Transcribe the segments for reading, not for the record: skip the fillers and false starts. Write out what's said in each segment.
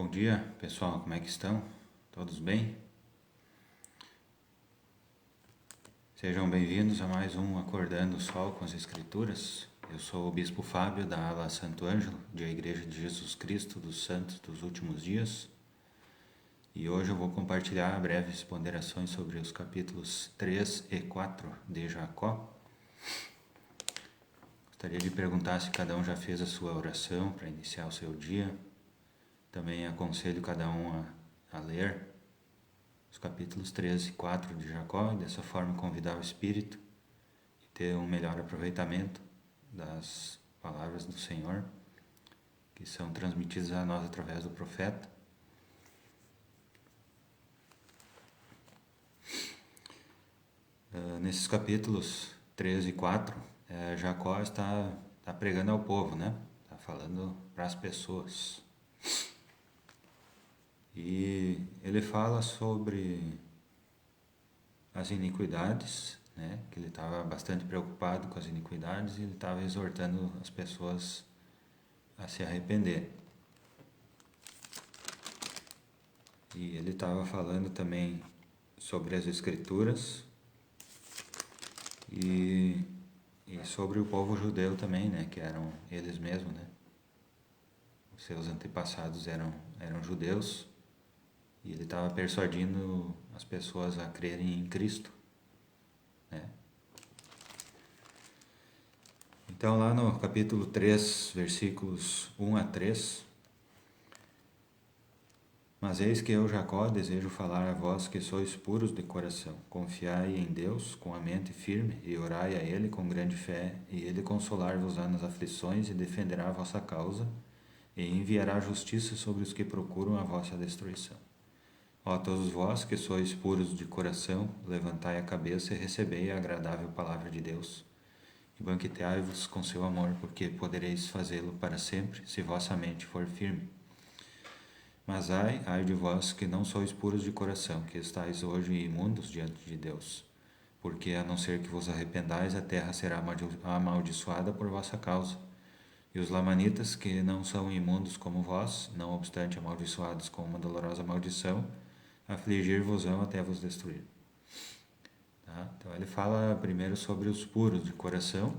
Bom dia, pessoal, como é que estão? Todos bem? Sejam bem-vindos a mais um Acordando o Sol com as Escrituras. Eu sou o Bispo Fábio da ala Santo Ângelo, da Igreja de Jesus Cristo dos Santos dos Últimos Dias. E hoje eu vou compartilhar breves ponderações sobre os capítulos 3 e 4 de Jacó. Gostaria de perguntar se cada um já fez a sua oração para iniciar o seu dia. Também aconselho cada um a ler os capítulos 13 e 4 de Jacó, e dessa forma convidar o Espírito e ter um melhor aproveitamento das palavras do Senhor, que são transmitidas a nós através do profeta. Nesses capítulos 13 e 4, Jacó está pregando ao povo, né? Está falando para as pessoas. E ele fala sobre as iniquidades, né? Que ele estava bastante preocupado com as iniquidades e ele estava exortando as pessoas a se arrepender. E ele estava falando também sobre as Escrituras e sobre o povo judeu também, né? Que eram eles mesmos, né? Os seus antepassados eram judeus. E ele estava persuadindo as pessoas a crerem em Cristo, né? Então lá no capítulo 3, versículos 1 a 3, mas eis que eu, Jacó, desejo falar a vós que sois puros de coração. Confiai em Deus com a mente firme e orai a Ele com grande fé, e Ele consolar-vos-á nas aflições e defenderá a vossa causa, e enviará justiça sobre os que procuram a vossa destruição. Ó todos vós que sois puros de coração, levantai a cabeça e recebei a agradável palavra de Deus. E banqueteai-vos com seu amor, porque podereis fazê-lo para sempre, se vossa mente for firme. Mas ai de vós que não sois puros de coração, que estáis hoje imundos diante de Deus. Porque, a não ser que vos arrependais, a terra será amaldiçoada por vossa causa. E os lamanitas, que não são imundos como vós, não obstante amaldiçoados com uma dolorosa maldição, afligir-vos-ão até vos destruir. Tá? Então ele fala primeiro sobre os puros de coração,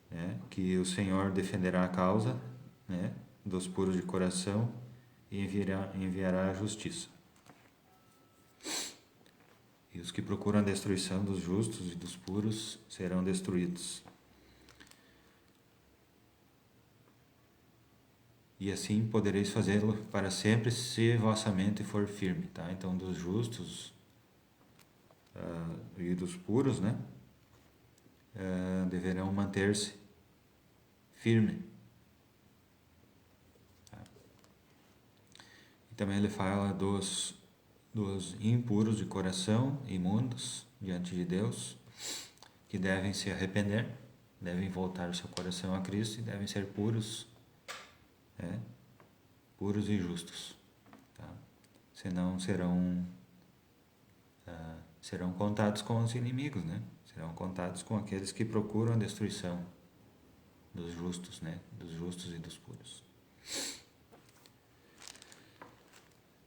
né? Que o Senhor defenderá a causa, né? Dos puros de coração e enviará a justiça. E os que procuram a destruição dos justos e dos puros serão destruídos. E assim podereis fazê-lo para sempre, se vossa mente for firme. Tá? Então, dos justos e dos puros, né? Deverão manter-se firme. Tá? E também ele fala dos impuros de coração, imundos diante de Deus, que devem se arrepender, devem voltar o seu coração a Cristo e devem ser puros, puros e justos. Tá? Senão serão contados com os inimigos, né? Serão contados com aqueles que procuram a destruição dos justos, né? Dos justos e dos puros.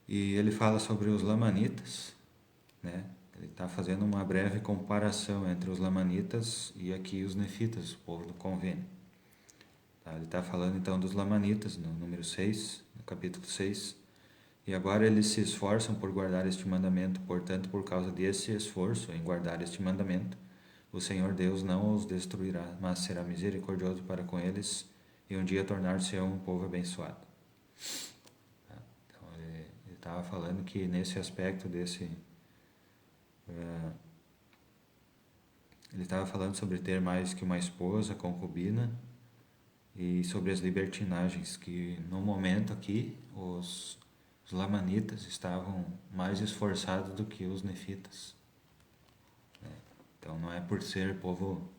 E ele fala sobre os lamanitas, né? Ele está fazendo uma breve comparação entre os lamanitas e aqui os nefitas, o povo do convênio. Tá? Ele está falando então dos lamanitas, no número 6, no capítulo 6. E agora eles se esforçam por guardar este mandamento, portanto, por causa desse esforço em guardar este mandamento, o Senhor Deus não os destruirá, mas será misericordioso para com eles e um dia tornar-se-ão um povo abençoado. Então, ele estava falando que nesse aspecto ele estava falando sobre ter mais que uma esposa, concubina, e sobre as libertinagens, que no momento aqui os lamanitas estavam mais esforçados do que os nefitas. Então não é por ser povo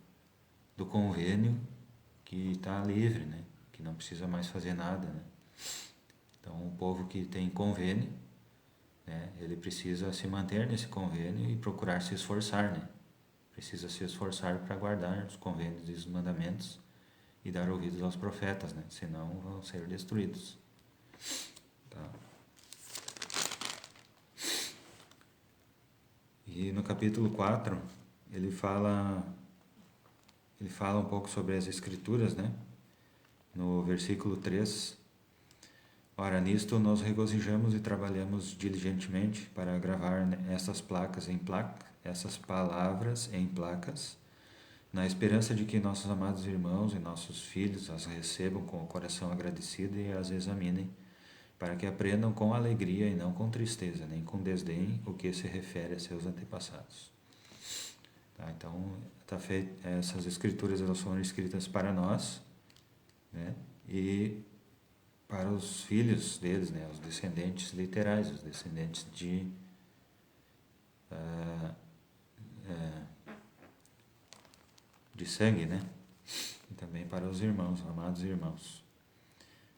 do convênio que está livre, né? Que não precisa mais fazer nada, né? Então o povo que tem convênio, né? Ele precisa se manter nesse convênio e procurar se esforçar, né? Precisa se esforçar para guardar os convênios e os mandamentos e dar ouvidos aos profetas, né? Senão vão ser destruídos. Tá? E no capítulo 4, ele fala um pouco sobre as Escrituras, né? No versículo 3, ora, nisto nos regozijamos e trabalhamos diligentemente para gravar essas palavras em placas, na esperança de que nossos amados irmãos e nossos filhos as recebam com o coração agradecido e as examinem, para que aprendam com alegria e não com tristeza, nem com desdém, o que se refere a seus antepassados. Tá? Então, essas escrituras elas foram escritas para nós, né? E para os filhos deles, né? Os descendentes literais, os descendentes de sangue, né? E também para os irmãos, amados irmãos.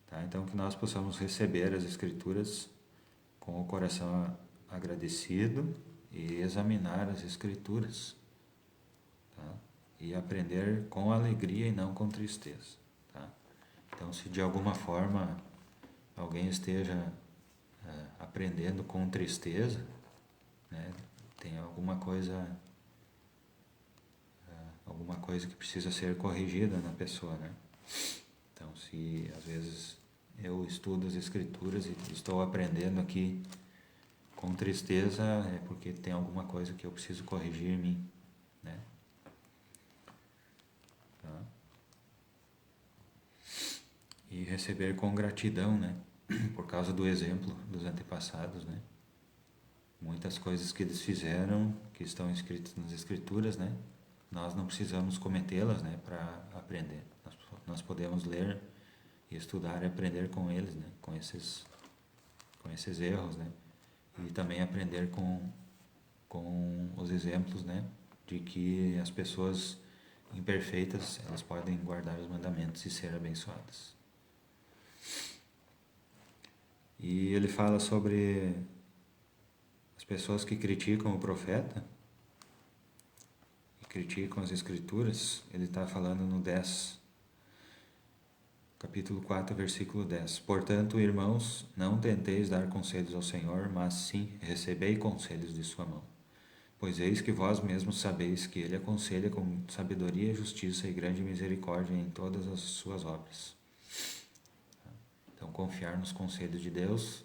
Tá? Então, que nós possamos receber as Escrituras com o coração agradecido e examinar as Escrituras, tá? E aprender com alegria e não com tristeza. Tá? Então, se de alguma forma alguém esteja aprendendo com tristeza, né? Tem alguma coisa que precisa ser corrigida na pessoa, né? Então, se às vezes eu estudo as Escrituras e estou aprendendo aqui com tristeza, é porque tem alguma coisa que eu preciso corrigir em mim, né? Tá? E receber com gratidão, né? Por causa do exemplo dos antepassados, né? Muitas coisas que eles fizeram, que estão escritas nas Escrituras, né? Nós não precisamos cometê-las, né? Para aprender. Nós podemos ler e estudar e aprender com eles, né? Com esses erros, né? E também aprender com os exemplos, né? De que as pessoas imperfeitas, elas podem guardar os mandamentos e ser abençoadas. E ele fala sobre as pessoas que criticam o profeta, que criticam as Escrituras. Ele está falando no 10, capítulo 4, versículo 10. Portanto, irmãos, não tenteis dar conselhos ao Senhor, mas sim recebei conselhos de sua mão. Pois eis que vós mesmos sabeis que ele aconselha com sabedoria, justiça e grande misericórdia em todas as suas obras. Então, confiar nos conselhos de Deus,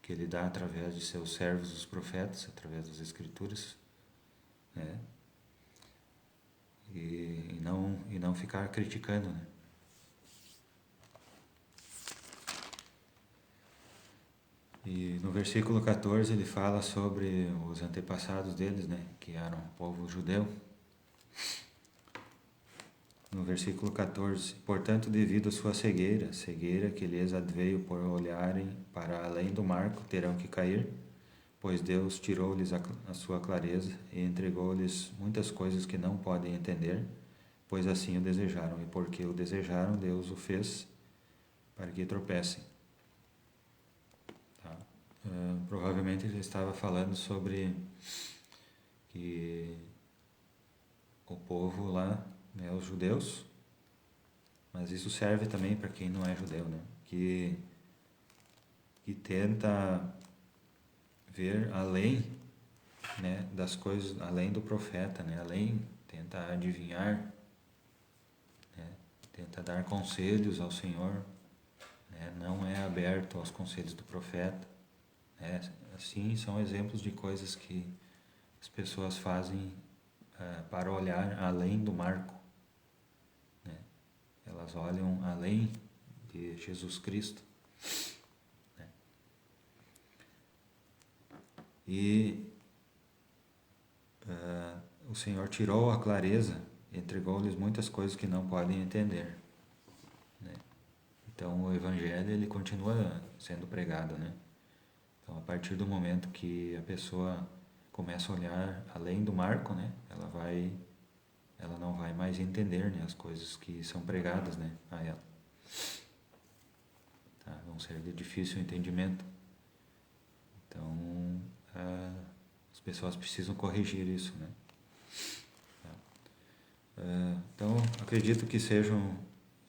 que ele dá através de seus servos, os profetas, através das Escrituras, né? E não ficar criticando, né? E no versículo 14 ele fala sobre os antepassados deles, né? Que eram o povo judeu. No versículo 14, portanto, devido à sua cegueira que lhes adveio por olharem para além do marco, terão que cair, pois Deus tirou-lhes a sua clareza e entregou-lhes muitas coisas que não podem entender, pois assim o desejaram, e porque o desejaram, Deus o fez para que tropecem. Tá? Provavelmente ele estava falando sobre que o povo lá, né, os judeus, mas isso serve também para quem não é judeu, né? Que tenta ver além, né, das coisas, além do profeta, né? Tenta adivinhar, né? Tenta dar conselhos ao Senhor, né? Não é aberto aos conselhos do profeta, né? Assim, são exemplos de coisas que as pessoas fazem para olhar além do marco, né? Elas olham além de Jesus Cristo, né? E o Senhor tirou a clareza, entregou-lhes muitas coisas que não podem entender, né? Então o Evangelho ele continua sendo pregado, né? Então a partir do momento que a pessoa começa a olhar além do marco, né? Ela não vai mais entender, né, as coisas que são pregadas, né, a ela. Tá? Vão ser de difícil entendimento. Então as pessoas precisam corrigir isso, né? Tá? Então acredito que sejam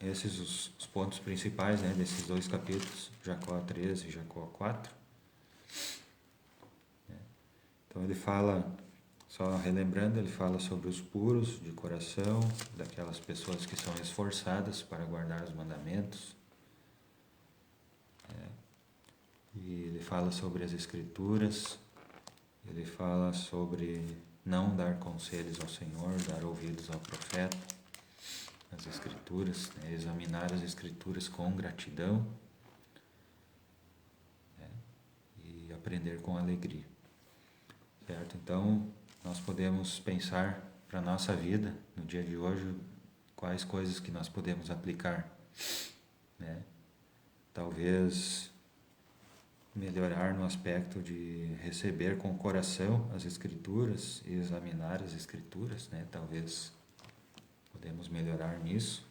esses os pontos principais, né, desses dois capítulos, Jacó 13 e Jacó 4. Então ele fala, só relembrando, ele fala sobre os puros de coração, daquelas pessoas que são esforçadas para guardar os mandamentos. E ele fala sobre as escrituras, ele fala sobre não dar conselhos ao Senhor, dar ouvidos ao profeta, as escrituras, né, examinar as escrituras com gratidão, né, e aprender com alegria. Certo? Então, nós podemos pensar para a nossa vida, no dia de hoje, quais coisas que nós podemos aplicar, né? Talvez melhorar no aspecto de receber com o coração as escrituras e examinar as escrituras, né? Talvez podemos melhorar nisso.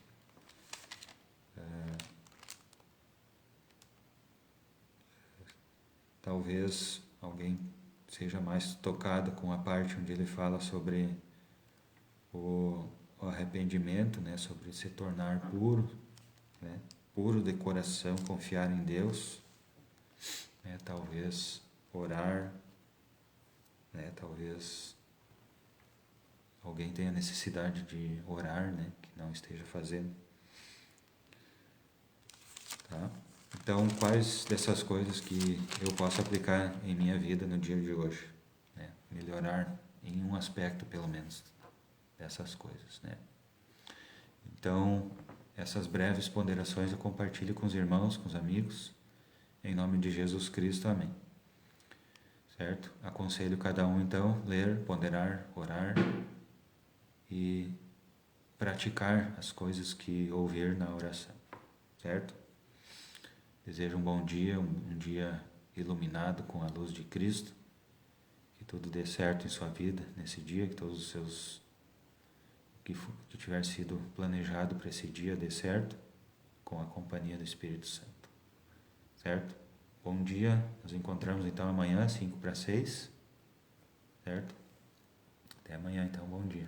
Talvez alguém seja mais tocado com a parte onde ele fala sobre o arrependimento, né? Sobre se tornar puro, né? Puro de coração, confiar em Deus, né? Talvez orar, né? Talvez alguém tenha necessidade de orar, né? Que não esteja fazendo. Tá? Então, quais dessas coisas que eu posso aplicar em minha vida no dia de hoje? Né? Melhorar em um aspecto, pelo menos, dessas coisas, né? Então, essas breves ponderações eu compartilho com os irmãos, com os amigos, em nome de Jesus Cristo, amém. Certo? Aconselho cada um, então, ler, ponderar, orar e praticar as coisas que ouvir na oração, certo? Desejo um bom dia, um dia iluminado com a luz de Cristo, que tudo dê certo em sua vida nesse dia, que todos os seus que tiver sido planejado para esse dia dê certo, com a companhia do Espírito Santo, certo? Bom dia, nos encontramos então amanhã, 5 para 6, certo? Até amanhã então, bom dia.